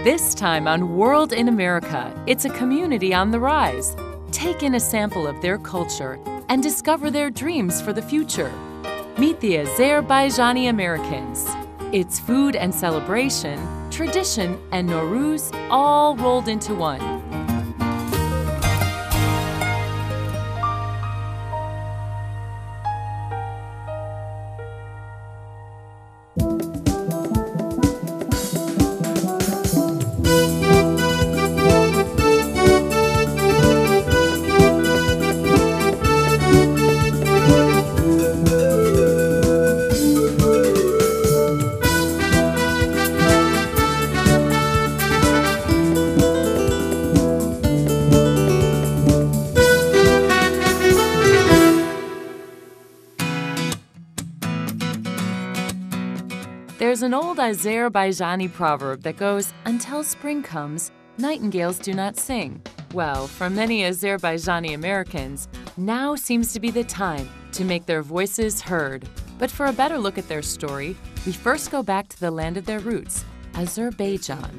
This time on World in America, it's a community on the rise. Take in a sample of their culture and discover their dreams for the future. Meet the Azerbaijani Americans. It's food and celebration, tradition, and Noruz all rolled into one. There's an old Azerbaijani proverb that goes, "Until spring comes, nightingales do not sing." Well, for many Azerbaijani Americans, now seems to be the time to make their voices heard. But for a better look at their story, we first go back to the land of their roots, Azerbaijan.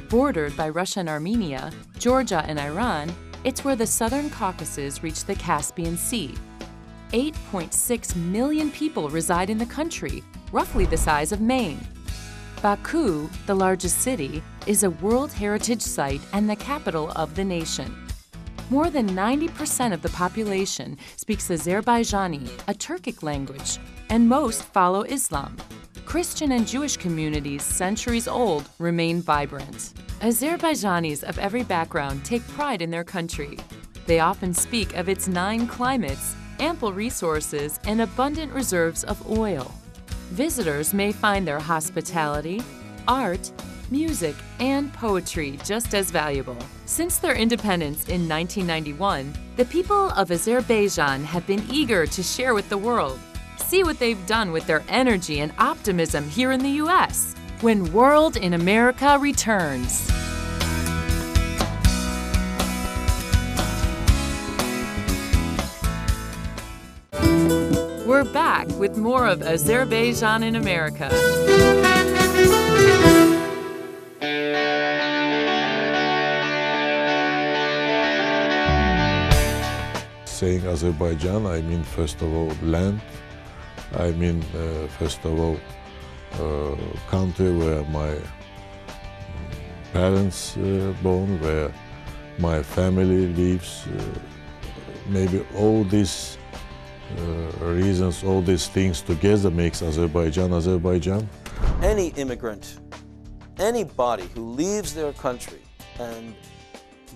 Bordered by Russia and Armenia, Georgia and Iran, it's where the southern Caucasus reach the Caspian Sea. 8.6 million people reside in the country, roughly the size of Maine. Baku, the largest city, is a World Heritage Site and the capital of the nation. More than 90% of the population speaks Azerbaijani, a Turkic language, and most follow Islam. Christian and Jewish communities, centuries old, remain vibrant. Azerbaijanis of every background take pride in their country. They often speak of its 9 climates, ample resources, and abundant reserves of oil. Visitors may find their hospitality, art, music, and poetry just as valuable. Since their independence in 1991, the people of Azerbaijan have been eager to share with the world. See what they've done with their energy and optimism here in the U.S. when World in America returns. We're back with more of Azerbaijan in America. Saying Azerbaijan, I mean first of all land. I mean first of all country where my parents born, where my family lives. Maybe all these reasons, all these things together makes Azerbaijan, Azerbaijan. Any immigrant, anybody who leaves their country and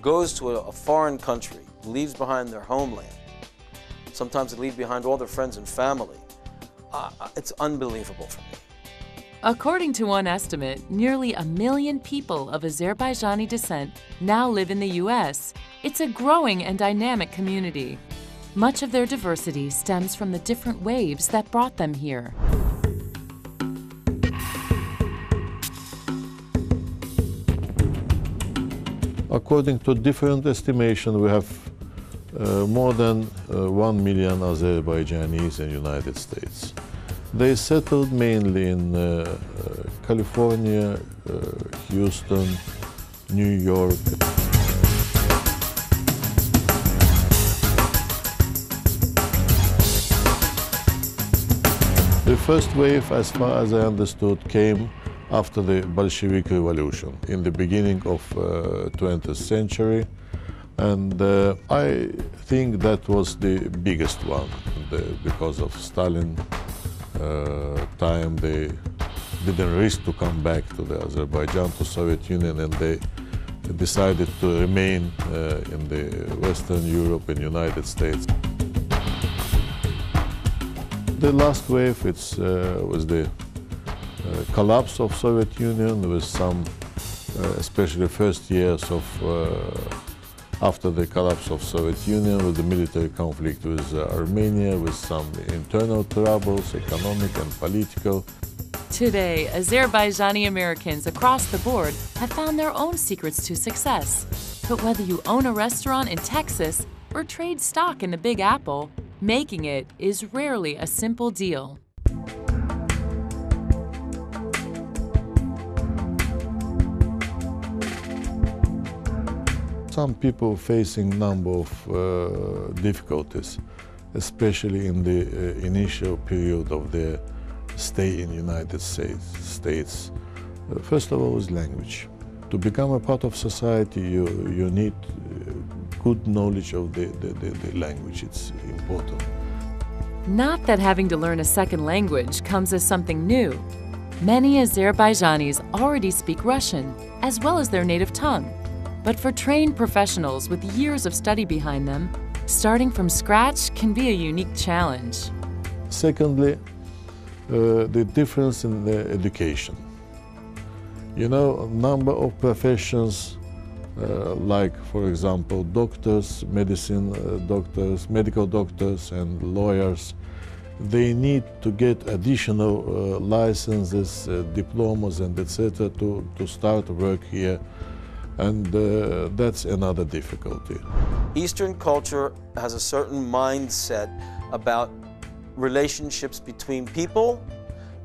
goes to a foreign country, leaves behind their homeland, sometimes they leave behind all their friends and family, it's unbelievable for me. According to one estimate, nearly 1 million people of Azerbaijani descent now live in the U.S. It's a growing and dynamic community. Much of their diversity stems from the different waves that brought them here. According to different estimations, we have more than 1 million Azerbaijanis in the United States. They settled mainly in California, Houston, New York. The first wave, as far as I understood, came after the Bolshevik Revolution in the beginning of 20th century, and I think that was the biggest one because of Stalin time. They didn't risk to come back to the Azerbaijan, to Soviet Union, and they decided to remain in the Western Europe and United States. The last wave was the collapse of Soviet Union, with some, especially first years of after the collapse of Soviet Union, with the military conflict with Armenia, with some internal troubles, economic and political. Today, Azerbaijani Americans across the board have found their own secrets to success. But whether you own a restaurant in Texas or trade stock in the Big Apple, making it is rarely a simple deal. Some people facing number of difficulties, especially in the initial period of their stay in United States. First of all is language. To become a part of society, you need good knowledge of the language. It's important. Not that having to learn a second language comes as something new. Many Azerbaijanis already speak Russian, as well as their native tongue. But for trained professionals with years of study behind them, starting from scratch can be a unique challenge. Secondly, the difference in the education. You know, a number of professions, like, for example, doctors, medical doctors and lawyers, they need to get additional licenses, diplomas and etc. to start work here. And that's another difficulty. Eastern culture has a certain mindset about relationships between people,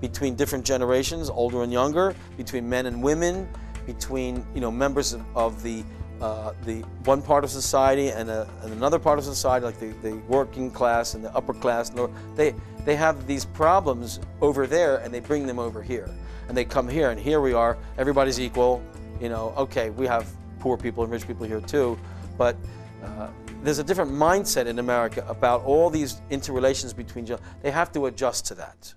between different generations, older and younger, between men and women, between members of the one part of society and another part of society, like the working class and the upper class. They have these problems over there and they bring them over here. And they come here, and here we are, everybody's equal. Okay, we have poor people and rich people here too, but there's a different mindset in America about all these interrelations between. They have to adjust to that.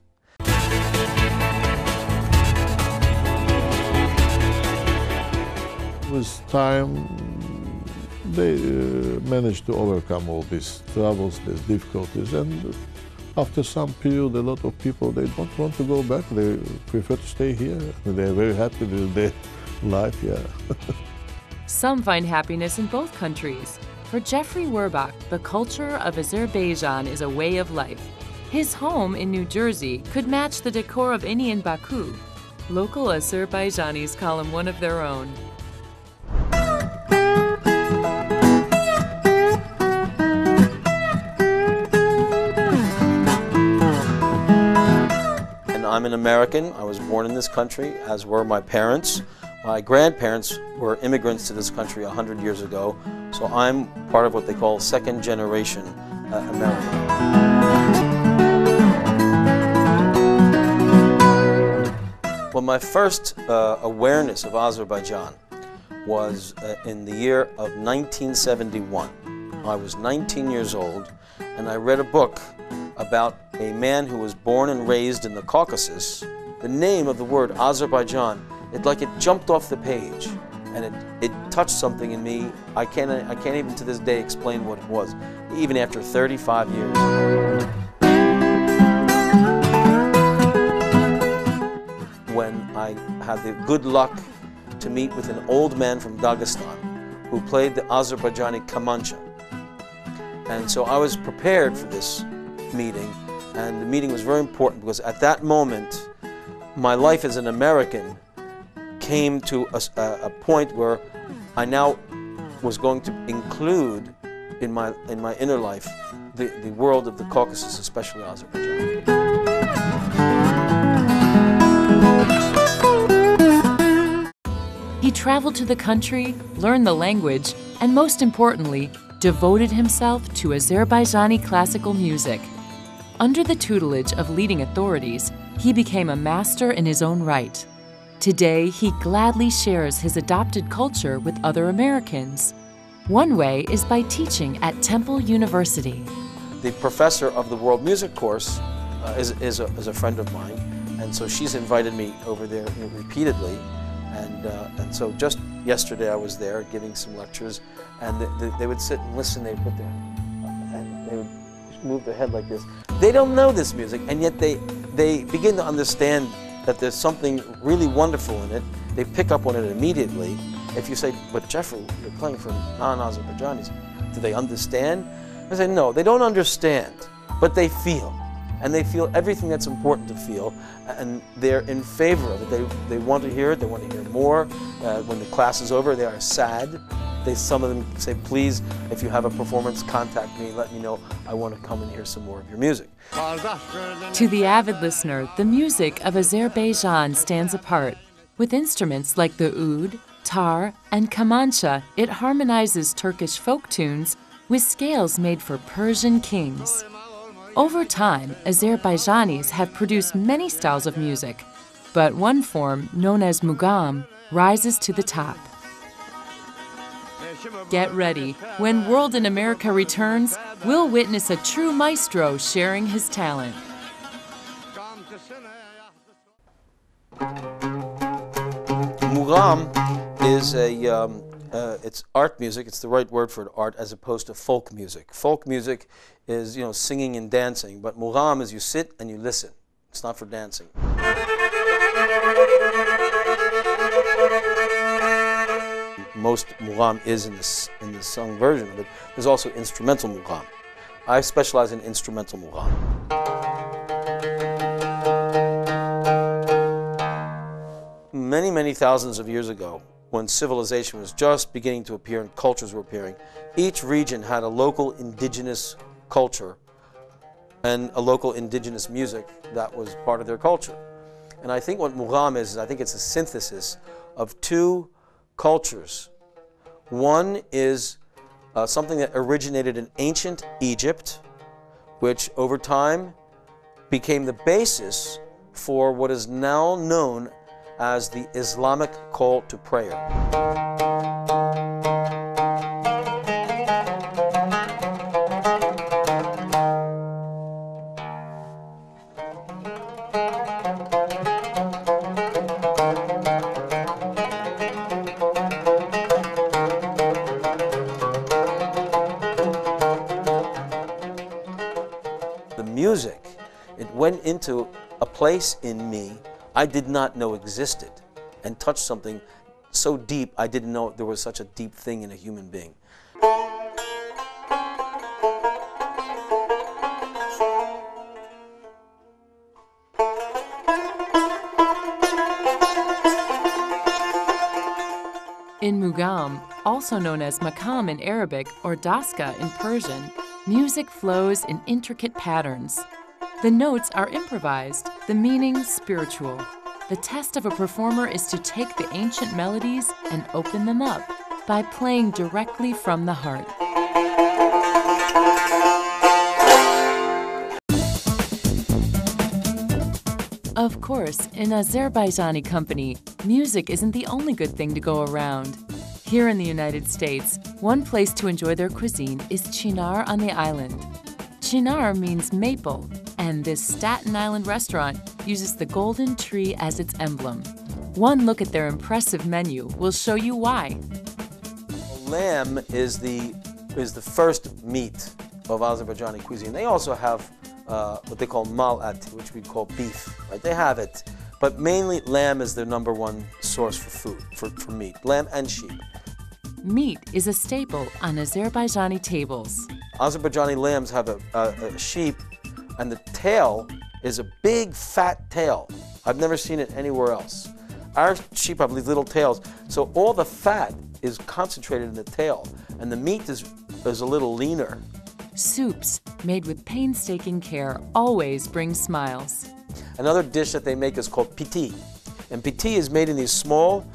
With time, they managed to overcome all these troubles, these difficulties, and after some period, a lot of people, they don't want to go back. They prefer to stay here. They're very happy with their life, yeah. Some find happiness in both countries. For Jeffrey Werbach, the culture of Azerbaijan is a way of life. His home in New Jersey could match the decor of any in Baku. Local Azerbaijanis call him one of their own. I'm an American. I was born in this country, as were my parents. My grandparents were immigrants to this country 100 years ago, so I'm part of what they call second generation American. Well, my first awareness of Azerbaijan was in the year of 1971. I was 19 years old, and I read a book about a man who was born and raised in the Caucasus. The name of the word Azerbaijan, it jumped off the page, and it touched something in me. I can't even to this day explain what it was, even after 35 years. When I had the good luck to meet with an old man from Dagestan who played the Azerbaijani kamancha. And so I was prepared for this meeting, and the meeting was very important because at that moment my life as an American came to a point where I now was going to include in my inner life the world of the Caucasus, especially Azerbaijan. He traveled to the country, learned the language, and most importantly, devoted himself to Azerbaijani classical music. Under the tutelage of leading authorities, he became a master in his own right. Today, he gladly shares his adopted culture with other Americans. One way is by teaching at Temple University. The professor of the world music course is a friend of mine, and so she's invited me over there repeatedly. And so just yesterday I was there giving some lectures, and they would sit and listen. They put and they would move their head like this. They don't know this music, and yet they begin to understand that there's something really wonderful in it. They pick up on it immediately. If you say, "But Jeffrey, you're playing for non-Azerbaijanis," do they understand? I say, no, they don't understand, but they feel. And they feel everything that's important to feel, and they're in favor of it. They want to hear it, they want to hear more. When the class is over, they are sad. Some of them say, please, if you have a performance, contact me, let me know. I want to come and hear some more of your music. To the avid listener, the music of Azerbaijan stands apart, with instruments like the oud, tar, and kamancha, it harmonizes Turkish folk tunes with scales made for Persian kings. Over time, Azerbaijanis have produced many styles of music, but one form, known as mugam, rises to the top. Get ready. When World in America returns, we'll witness a true maestro sharing his talent. Mugam is it's art music. It's the right word for art, as opposed to folk music. Folk music is, singing and dancing, but mugam is you sit and you listen. It's not for dancing. Most mugam is in the sung version of it. There's also instrumental mugam. I specialize in instrumental mugam. Many, many thousands of years ago, when civilization was just beginning to appear and cultures were appearing, each region had a local indigenous culture and a local indigenous music that was part of their culture. And I think what mugam is I think it's a synthesis of two cultures. One is something that originated in ancient Egypt, which over time became the basis for what is now known as the Islamic call to prayer. The music, it went into a place in me I did not know existed, and touched something so deep I didn't know there was such a deep thing in a human being. In mugam, also known as makam in Arabic or daska in Persian, music flows in intricate patterns. The notes are improvised, the meaning spiritual. The test of a performer is to take the ancient melodies and open them up by playing directly from the heart. Of course, in Azerbaijani company, music isn't the only good thing to go around. Here in the United States, one place to enjoy their cuisine is Chinar on the island. Chinar means maple, and this Staten Island restaurant uses the golden tree as its emblem. One look at their impressive menu will show you why. Lamb is the first meat of Azerbaijani cuisine. They also have what they call malat, which we call beef. Right? They have it, but mainly lamb is their number one source for food, for meat. Lamb and sheep. Meat is a staple on Azerbaijani tables. Azerbaijani lambs have a sheep, and the tail is a big fat tail. I've never seen it anywhere else. Our sheep have these little tails, so all the fat is concentrated in the tail, and the meat is a little leaner. Soups, made with painstaking care, always bring smiles. Another dish that they make is called piti, and piti is made in these small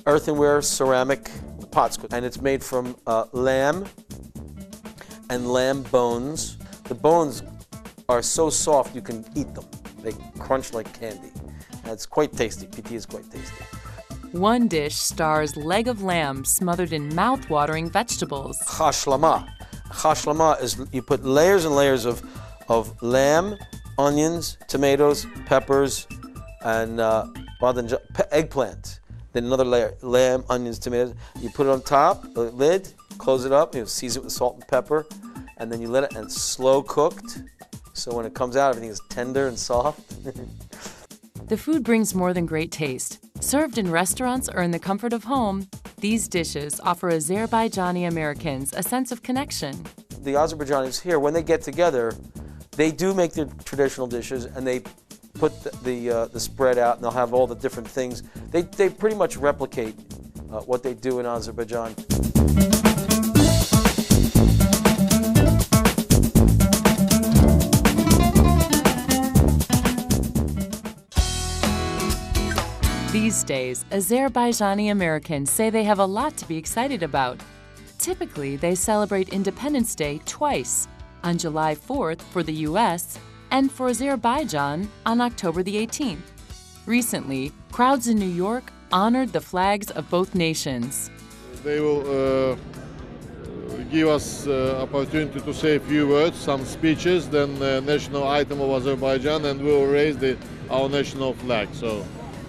earthenware ceramic pots, and it's made from lamb and lamb bones. The bones are so soft you can eat them. They crunch like candy. And it's quite tasty. Piti is quite tasty. One dish stars leg of lamb smothered in mouth-watering vegetables. Hashlama. Hashlama is you put layers and layers of lamb, onions, tomatoes, peppers, and eggplant. Then another layer, lamb, onions, tomatoes. You put it on top, the lid, close it up, season it with salt and pepper, and then you let it, and it's slow cooked. So when it comes out, everything is tender and soft. The food brings more than great taste. Served in restaurants or in the comfort of home, these dishes offer Azerbaijani Americans a sense of connection. The Azerbaijanis here, when they get together, they do make their traditional dishes, and they put the spread out, and they'll have all the different things. They pretty much replicate what they do in Azerbaijan. These days, Azerbaijani Americans say they have a lot to be excited about. Typically, they celebrate Independence Day twice, on July 4th for the U.S. and for Azerbaijan on October the 18th. Recently, crowds in New York honored the flags of both nations. They will give us opportunity to say a few words, some speeches, then the national item of Azerbaijan, and we will raise our national flag. So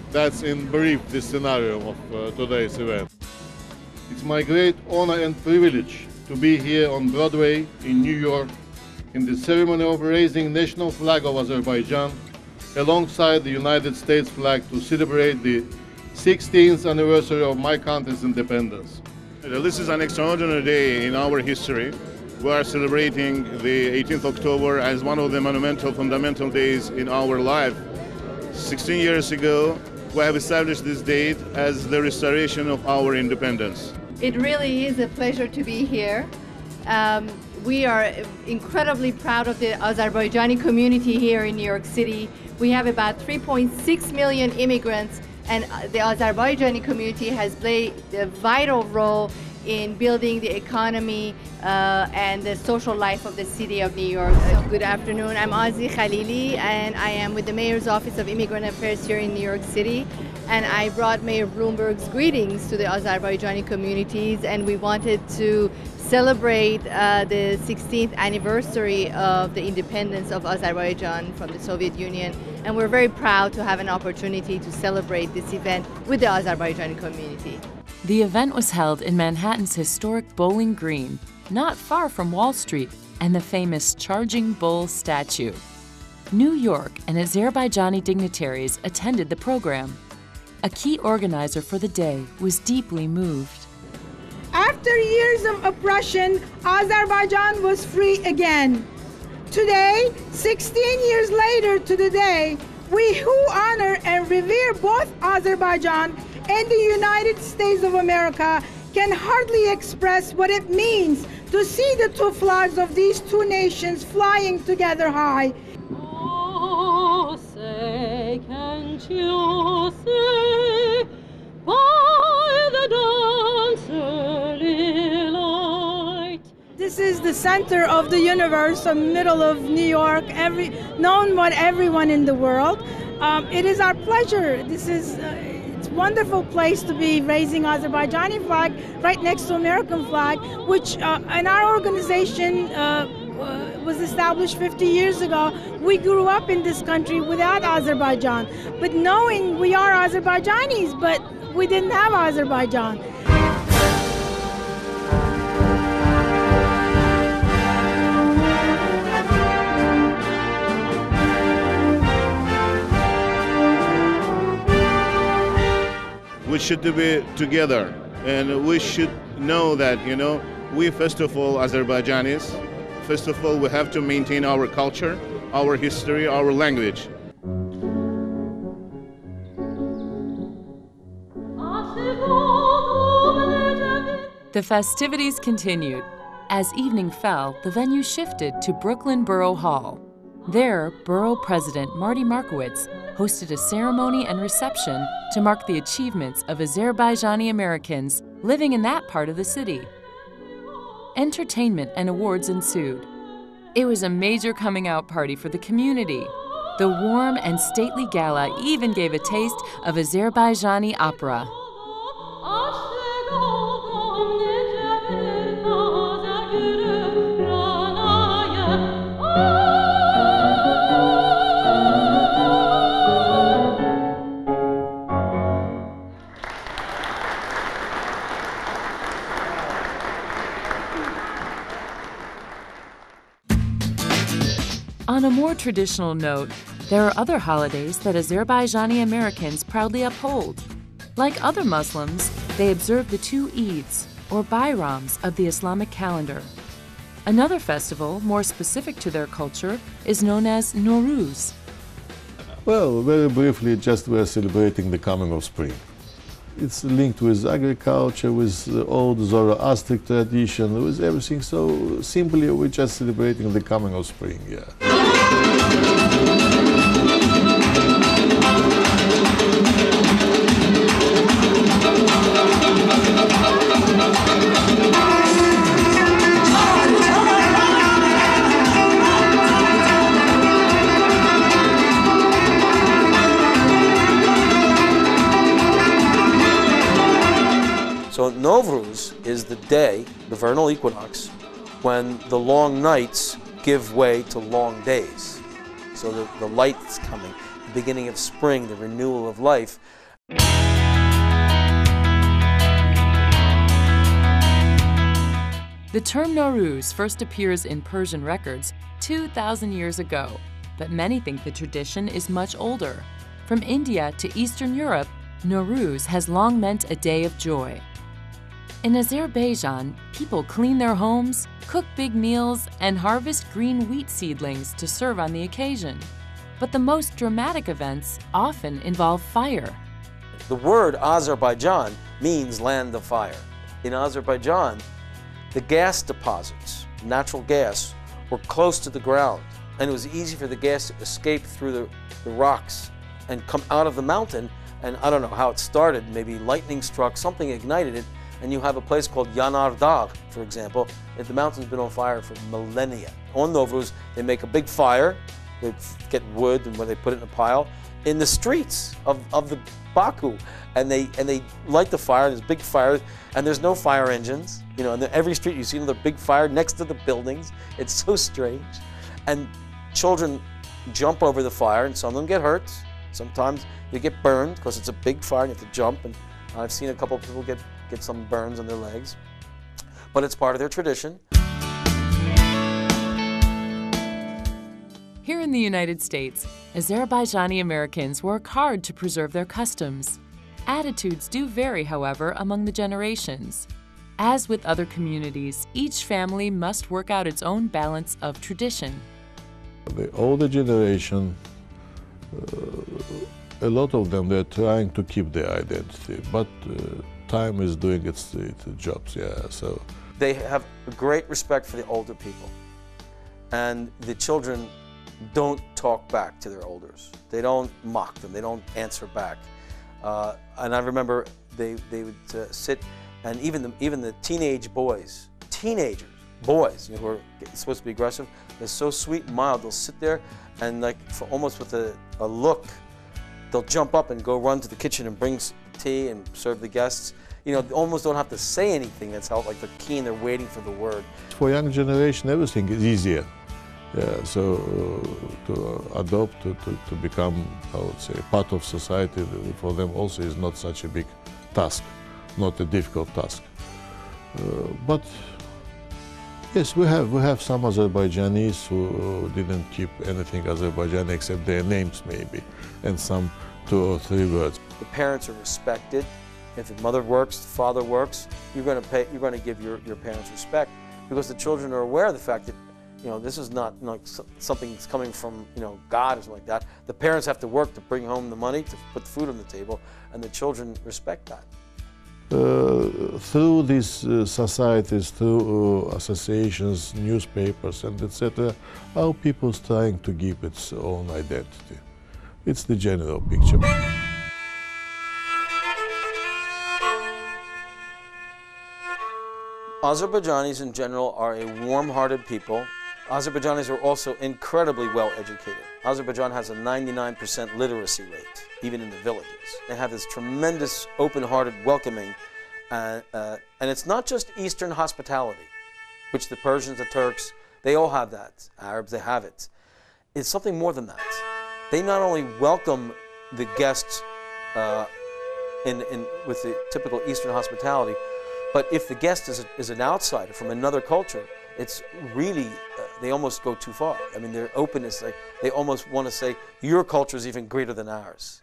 that's in brief the scenario of today's event. It's my great honor and privilege to be here on Broadway in New York in the ceremony of raising national flag of Azerbaijan alongside the United States flag to celebrate the 16th anniversary of my country's independence. This is an extraordinary day in our history. We are celebrating the 18th October as one of the monumental, fundamental days in our life. 16 years ago, we have established this date as the restoration of our independence. It really is a pleasure to be here. We are incredibly proud of the Azerbaijani community here in New York City. We have about 3.6 million immigrants, and the Azerbaijani community has played a vital role in building the economy and the social life of the city of New York. Good afternoon, I'm Azi Khalili, and I am with the Mayor's Office of Immigrant Affairs here in New York City. And I brought Mayor Bloomberg's greetings to the Azerbaijani communities, and we wanted to celebrate the 16th anniversary of the independence of Azerbaijan from the Soviet Union. And we're very proud to have an opportunity to celebrate this event with the Azerbaijani community. The event was held in Manhattan's historic Bowling Green, not far from Wall Street and the famous Charging Bull statue. New York and Azerbaijani dignitaries attended the program. A key organizer for the day was deeply moved. After years of oppression, Azerbaijan was free again. Today, 16 years later to the day, we who honor and revere both Azerbaijan and the United States of America can hardly express what it means to see the two flags of these two nations flying together high. Oh, say, can't you see by the dawn's early light? This is the center of the universe, the middle of New York, known by everyone in the world. It is our pleasure. It's a wonderful place to be raising Azerbaijani flag right next to American flag, which in our organization was established 50 years ago. We grew up in this country without Azerbaijan, but knowing we are Azerbaijanis, but we didn't have Azerbaijan. We should be together, and we should know that, we first of all, Azerbaijanis, first of all, we have to maintain our culture, our history, our language. The festivities continued. As evening fell, the venue shifted to Brooklyn Borough Hall. There, Borough President Marty Markowitz hosted a ceremony and reception to mark the achievements of Azerbaijani Americans living in that part of the city. Entertainment and awards ensued. It was a major coming out party for the community. The warm and stately gala even gave a taste of Azerbaijani opera. On a more traditional note, there are other holidays that Azerbaijani Americans proudly uphold. Like other Muslims, they observe the two Eids, or Bayrams, of the Islamic calendar. Another festival, more specific to their culture, is known as Noruz. Well, very briefly, just we're celebrating the coming of spring. It's linked with agriculture, with the old Zoroastric tradition, with everything. So simply, we're just celebrating the coming of spring, yeah. So Noruz is the day, the vernal equinox, when the long nights give way to long days. So the light's coming, the beginning of spring, the renewal of life. The term Noruz first appears in Persian records 2,000 years ago, but many think the tradition is much older. From India to Eastern Europe, Noruz has long meant a day of joy. In Azerbaijan, people clean their homes, cook big meals, and harvest green wheat seedlings to serve on the occasion. But the most dramatic events often involve fire. The word Azerbaijan means land of fire. In Azerbaijan, the gas deposits, natural gas, were close to the ground, and it was easy for the gas to escape through the rocks and come out of the mountain. And I don't know how it started, maybe lightning struck, something ignited it, and you have a place called Yanar Dağ, for example. The mountain's been on fire for millennia. On Noruz, they make a big fire, they get wood and where they put it in a pile, in the streets of the Baku, and they light the fire. There's big fires, and there's no fire engines. You know, and every street you see another big fire next to the buildings. It's so strange, and children jump over the fire, and some of them get hurt. Sometimes you get burned because it's a big fire and you have to jump, and I've seen a couple of people get some burns on their legs, but it's part of their tradition. Here in the United States, Azerbaijani Americans work hard to preserve their customs. Attitudes do vary, however, among the generations. As with other communities, each family must work out its own balance of tradition. The older generation, a lot of them, they're trying to keep their identity, but time is doing its jobs, yeah. So they have a great respect for the older people, and the children don't talk back to their elders. They don't mock them. They don't answer back. And I remember they would sit, and even the teenage boys, boys, you know, who are supposed to be aggressive, they're so sweet and mild. They'll sit there and almost with a look, they'll jump up and go run to the kitchen and bring tea and serve the guests. You know, they almost don't have to say anything. That's how like they're keen. They're waiting for the word. For young generation, everything is easier. Yeah, so to adopt, to become, I would say, part of society, for them also is not such a big task, not a difficult task. But yes, we have some Azerbaijanis who didn't keep anything Azerbaijani except their names maybe, and some 2 or 3 words. The parents are respected. If the mother works, the father works, you're going to give your parents respect, because the children are aware of the fact that, you know, this is not something that's coming from, you know, God or something like that. The parents have to work to bring home the money to put the food on the table, and the children respect that. Through these societies, through associations, newspapers, and etc., our people's trying to keep its own identity. It's the general picture. Azerbaijanis in general are a warm-hearted people. Azerbaijanis are also incredibly well educated. Azerbaijan has a 99% literacy rate, even in the villages. They have this tremendous open-hearted welcoming, and it's not just Eastern hospitality, which the Persians, the Turks, they all have that. Arabs, they have it. It's something more than that. They not only welcome the guests with the typical Eastern hospitality, but if the guest is an outsider from another culture, it's really, they almost go too far. I mean, their openness, they almost want to say, your culture is even greater than ours.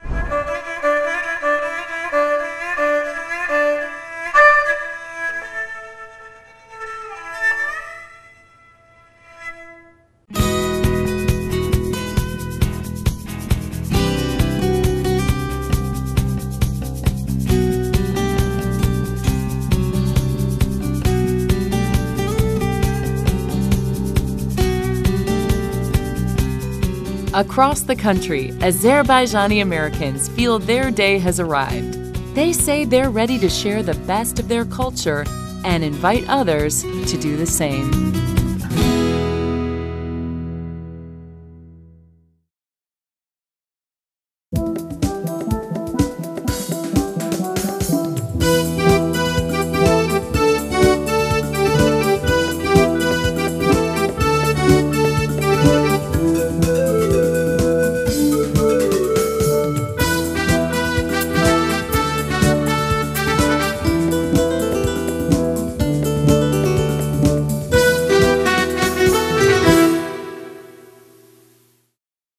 Across the country, Azerbaijani Americans feel their day has arrived. They say they're ready to share the best of their culture and invite others to do the same.